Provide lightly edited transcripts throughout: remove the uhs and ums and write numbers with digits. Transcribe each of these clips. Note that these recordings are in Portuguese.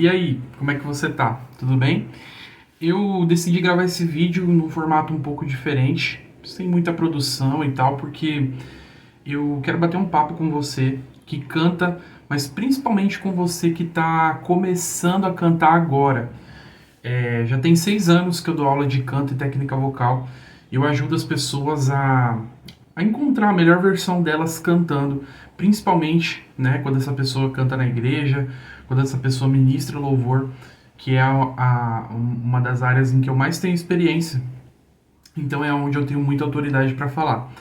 E aí, como é que você tá? Tudo bem? Eu decidi gravar esse vídeo num formato um pouco diferente, sem muita produção e tal, porque eu quero bater um papo com você que canta, mas principalmente com você que tá começando a cantar agora. Já tem 6 anos que eu dou aula de canto e técnica vocal. Eu ajudo as pessoas a encontrar a melhor versão delas cantando, principalmente, né, quando essa pessoa canta na igreja, quando essa pessoa ministra louvor, que é uma das áreas em que eu mais tenho experiência. Então é onde eu tenho muita autoridade para falar.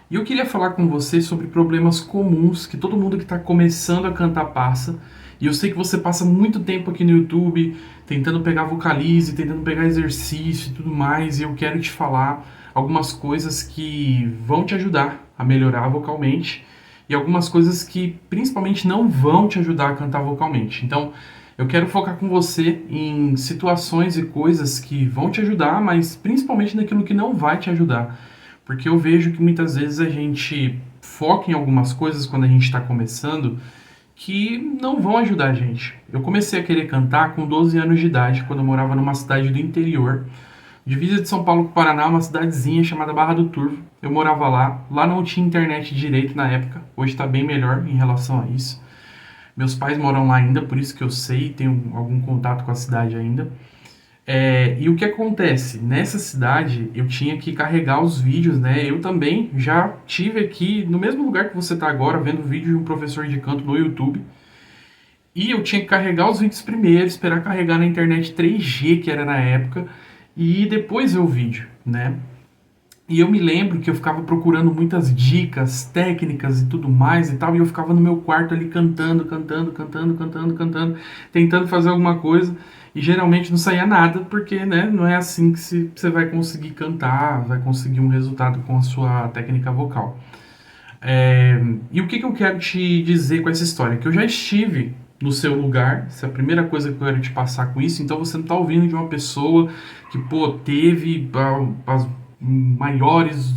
E eu queria falar com você sobre problemas comuns que todo mundo que está começando a cantar passa. E eu sei que você passa muito tempo aqui no YouTube tentando pegar vocalize, tentando pegar exercício e tudo mais. E eu quero te falar algumas coisas que vão te ajudar a melhorar vocalmente e algumas coisas que principalmente não vão te ajudar a cantar vocalmente. Então, eu quero focar com você em situações e coisas que vão te ajudar, mas principalmente naquilo que não vai te ajudar. Porque eu vejo que muitas vezes a gente foca em algumas coisas quando a gente está começando que não vão ajudar a gente. Eu comecei a querer cantar com 12 anos de idade, quando eu morava numa cidade do interior, divisa de São Paulo com o Paraná, uma cidadezinha chamada Barra do Turvo. Eu morava lá, lá não tinha internet direito na época, hoje está bem melhor em relação a isso. Meus pais moram lá ainda, por isso que eu sei, tenho algum contato com a cidade ainda. E o que acontece? Nessa cidade eu tinha que carregar os vídeos, né? Eu também já tive aqui no mesmo lugar que você está agora, vendo vídeo de um professor de canto no YouTube. E eu tinha que carregar os vídeos primeiro, esperar carregar na internet 3G, que era na época, e depois ver o vídeo, né? E eu me lembro que eu ficava procurando muitas dicas, técnicas e tudo mais e tal, e eu ficava no meu quarto ali cantando, tentando fazer alguma coisa, e geralmente não saía nada, porque, né, não é assim que você vai conseguir cantar, vai conseguir um resultado com a sua técnica vocal. E o que eu quero te dizer com essa história? Que eu já estive no seu lugar, essa é a primeira coisa que eu quero te passar com isso, então você não está ouvindo de uma pessoa que, pô, teve as maiores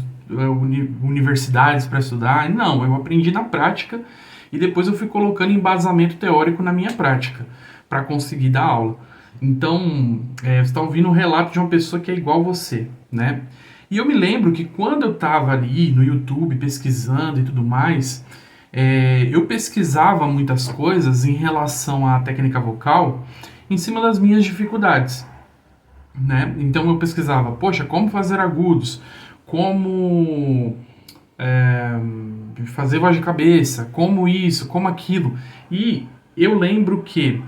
universidades para estudar. Não, eu aprendi na prática e depois eu fui colocando embasamento teórico na minha prática para conseguir dar aula. Então, você está ouvindo um relato de uma pessoa que é igual a você, né? E eu me lembro que quando eu estava ali no YouTube pesquisando e tudo mais, eu pesquisava muitas coisas em relação à técnica vocal em cima das minhas dificuldades, né? Então eu pesquisava, poxa, como fazer agudos, como é, fazer voz de cabeça, como isso, como aquilo. E eu lembro que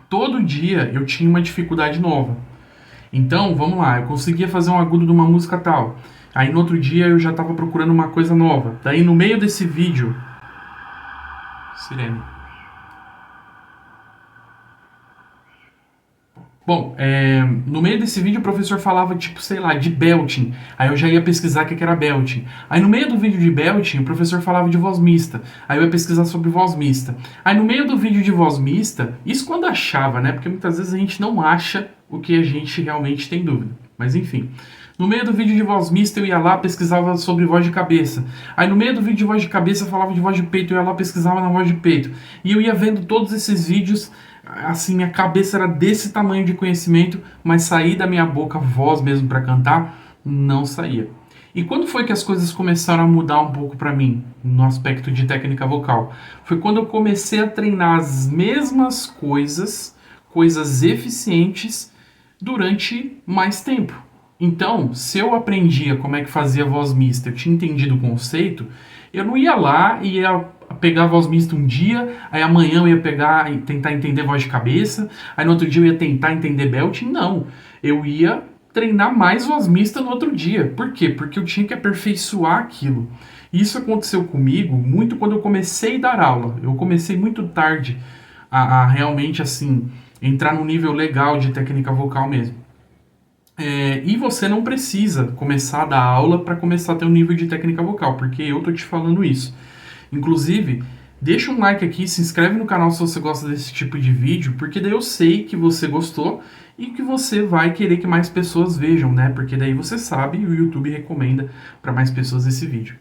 todo dia eu tinha uma dificuldade nova. Então, vamos lá, eu conseguia fazer um agudo de uma música tal. Aí no outro dia eu já estava procurando uma coisa nova. Daí no meio desse vídeo... Sirene. Bom, no meio desse vídeo o professor falava, tipo, sei lá, de belting. Aí eu já ia pesquisar o que era belting. Aí no meio do vídeo de belting, o professor falava de voz mista. Aí eu ia pesquisar sobre voz mista. Aí no meio do vídeo de voz mista, isso quando achava, né? Porque muitas vezes a gente não acha o que a gente realmente tem dúvida. Mas enfim. No meio do vídeo de voz mista eu ia lá, pesquisava sobre voz de cabeça. Aí no meio do vídeo de voz de cabeça falava de voz de peito, eu ia lá, pesquisava na voz de peito. E eu ia vendo todos esses vídeos, assim, minha cabeça era desse tamanho de conhecimento, mas sair da minha boca voz mesmo para cantar, não saía. E quando foi que as coisas começaram a mudar um pouco para mim, no aspecto de técnica vocal? Foi quando eu comecei a treinar as mesmas coisas, coisas eficientes, durante mais tempo. Então, se eu aprendia como é que fazia voz mista, eu tinha entendido o conceito, eu não ia lá e ia pegar a voz mista um dia, aí amanhã eu ia pegar e tentar entender voz de cabeça, aí no outro dia eu ia tentar entender belting. Não, eu ia treinar mais voz mista no outro dia. Por quê? Porque eu tinha que aperfeiçoar aquilo. Isso aconteceu comigo muito quando eu comecei a dar aula. Eu comecei muito tarde a realmente, assim, entrar num nível legal de técnica vocal mesmo. E você não precisa começar a dar aula para começar a ter um nível de técnica vocal, porque eu tô te falando isso. Inclusive, deixa um like aqui, se inscreve no canal se você gosta desse tipo de vídeo, porque daí eu sei que você gostou e que você vai querer que mais pessoas vejam, né? Porque daí você sabe e o YouTube recomenda para mais pessoas esse vídeo.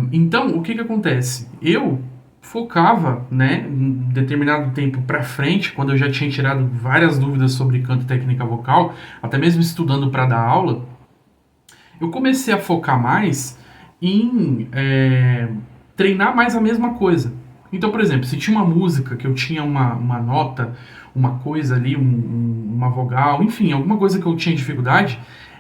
Então, o que acontece? Eu focava, né, em determinado tempo para frente, quando eu já tinha tirado várias dúvidas sobre canto e técnica vocal, até mesmo estudando para dar aula, eu comecei a focar mais em treinar mais a mesma coisa. Então, por exemplo, se tinha uma música que eu tinha uma nota, uma coisa ali, uma vogal, enfim, alguma coisa que eu tinha dificuldade,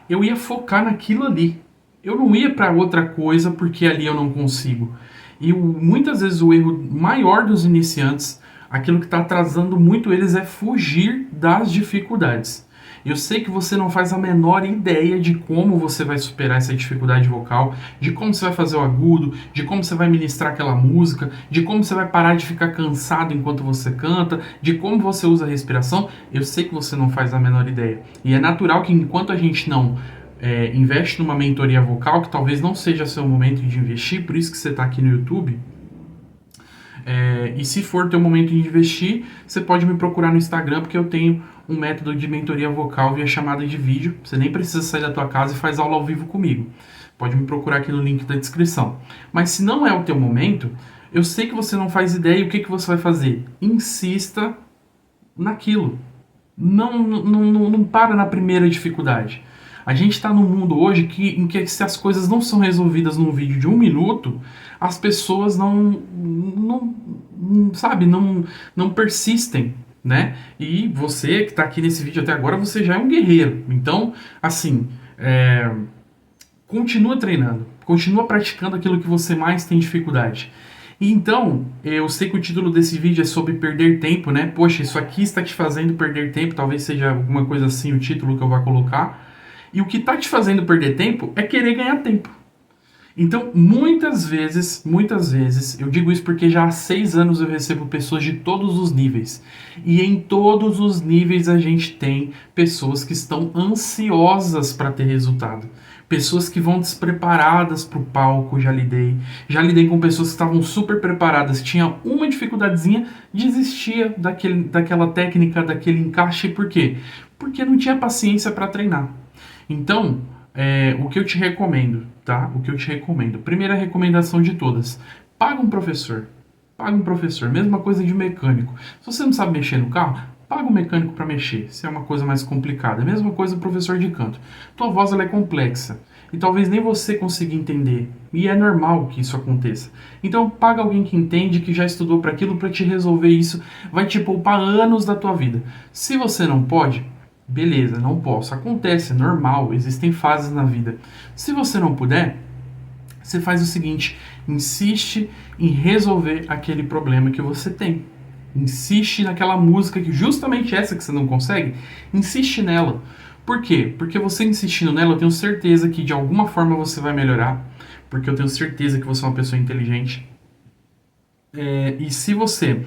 eu ia focar naquilo ali. Eu não ia para outra coisa porque ali eu não consigo. E muitas vezes o erro maior dos iniciantes, aquilo que está atrasando muito eles é fugir das dificuldades. Eu sei que você não faz a menor ideia de como você vai superar essa dificuldade vocal, de como você vai fazer o agudo, de como você vai ministrar aquela música, de como você vai parar de ficar cansado enquanto você canta, de como você usa a respiração. Eu sei que você não faz a menor ideia. E é natural que enquanto a gente não investe numa mentoria vocal, que talvez não seja seu momento de investir, por isso que você está aqui no YouTube. E se for teu momento de investir, você pode me procurar no Instagram, porque eu tenho um método de mentoria vocal via chamada de vídeo. Você nem precisa sair da tua casa e faz aula ao vivo comigo. Pode me procurar aqui no link da descrição. Mas se não é o teu momento, eu sei que você não faz ideia. O que você vai fazer? Insista naquilo. Não para na primeira dificuldade. A gente está num mundo hoje em que se as coisas não são resolvidas num vídeo de 1 minuto, as pessoas não persistem, né? E você que está aqui nesse vídeo até agora, você já é um guerreiro. Então, assim, continua treinando, continua praticando aquilo que você mais tem dificuldade. E então, eu sei que o título desse vídeo é sobre perder tempo, né? Poxa, isso aqui está te fazendo perder tempo, talvez seja alguma coisa assim o título que eu vou colocar. E o que está te fazendo perder tempo é querer ganhar tempo. Então, muitas vezes, eu digo isso porque já há 6 anos eu recebo pessoas de todos os níveis. E em todos os níveis a gente tem pessoas que estão ansiosas para ter resultado. Pessoas que vão despreparadas para o palco, já lidei. Já lidei com pessoas que estavam super preparadas, tinha uma dificuldadezinha, desistia daquela técnica, daquele encaixe. Por quê? Porque não tinha paciência para treinar. Então, o que eu te recomendo, tá? O que eu te recomendo. Primeira recomendação de todas: paga um professor. Paga um professor. Mesma coisa de mecânico. Se você não sabe mexer no carro, paga um mecânico para mexer. Se é uma coisa mais complicada. Mesma coisa do professor de canto. Tua voz ela é complexa. E talvez nem você consiga entender. E é normal que isso aconteça. Então, paga alguém que entende, que já estudou para aquilo, para te resolver isso. Vai te poupar anos da tua vida. Se você não pode, beleza, não posso. Acontece, é normal, existem fases na vida. Se você não puder, você faz o seguinte: insiste em resolver aquele problema que você tem. Insiste naquela música que justamente essa que você não consegue, insiste nela. Por quê? Porque você insistindo nela, eu tenho certeza que de alguma forma você vai melhorar, porque eu tenho certeza que você é uma pessoa inteligente. E se você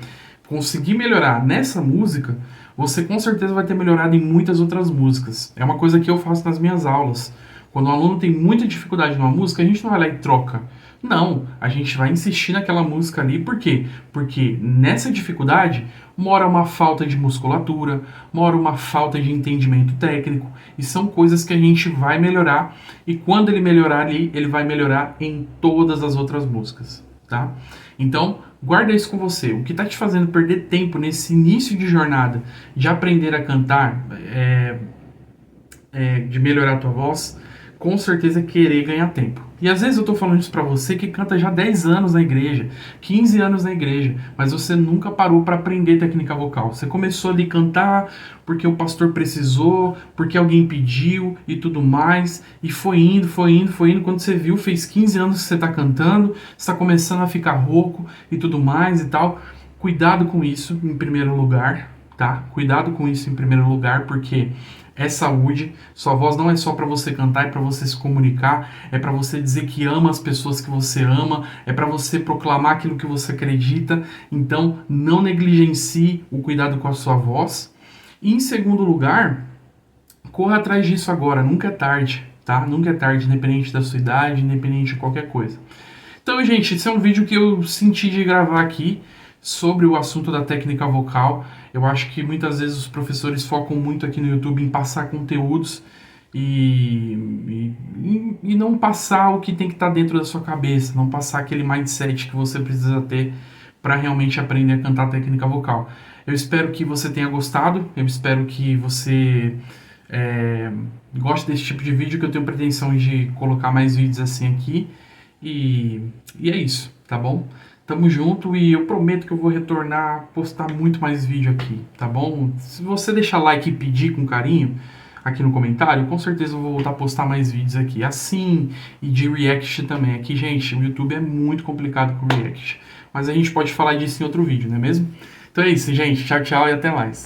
conseguir melhorar nessa música, você com certeza vai ter melhorado em muitas outras músicas. É uma coisa que eu faço nas minhas aulas. Quando o aluno tem muita dificuldade numa música, a gente não vai lá e troca. Não, a gente vai insistir naquela música ali. Por quê? Porque nessa dificuldade mora uma falta de musculatura, mora uma falta de entendimento técnico, e são coisas que a gente vai melhorar, e quando ele melhorar ali, ele vai melhorar em todas as outras músicas, tá? Então, guarda isso com você. O que está te fazendo perder tempo nesse início de jornada de aprender a cantar, de melhorar a tua voz, com certeza é querer ganhar tempo. E às vezes eu tô falando isso pra você que canta já 10 anos na igreja, 15 anos na igreja, mas você nunca parou para aprender técnica vocal. Você começou ali a cantar porque o pastor precisou, porque alguém pediu e tudo mais, e foi indo. Quando você viu, fez 15 anos que você tá cantando, está começando a ficar rouco e tudo mais e tal. Cuidado com isso em primeiro lugar, tá? Cuidado com isso em primeiro lugar, porque é saúde. Sua voz não é só para você cantar, é para você se comunicar, é para você dizer que ama as pessoas que você ama, é para você proclamar aquilo que você acredita. Então, não negligencie o cuidado com a sua voz. E em segundo lugar, corra atrás disso agora, nunca é tarde, tá? Nunca é tarde, independente da sua idade, independente de qualquer coisa. Então, gente, esse é um vídeo que eu senti de gravar aqui sobre o assunto da técnica vocal. Eu acho que muitas vezes os professores focam muito aqui no YouTube em passar conteúdos e não passar o que tem que estar dentro da sua cabeça, não passar aquele mindset que você precisa ter para realmente aprender a cantar técnica vocal. Eu espero que você tenha gostado, eu espero que você goste desse tipo de vídeo, que eu tenho pretensão de colocar mais vídeos assim aqui. E, e é isso, tá bom? Tamo junto e eu prometo que eu vou retornar, postar muito mais vídeo aqui, tá bom? Se você deixar like e pedir com carinho aqui no comentário, com certeza eu vou voltar a postar mais vídeos aqui. Assim, e de react também. Aqui, gente, o YouTube é muito complicado com react. Mas a gente pode falar disso em outro vídeo, não é mesmo? Então é isso, gente. Tchau, tchau e até mais.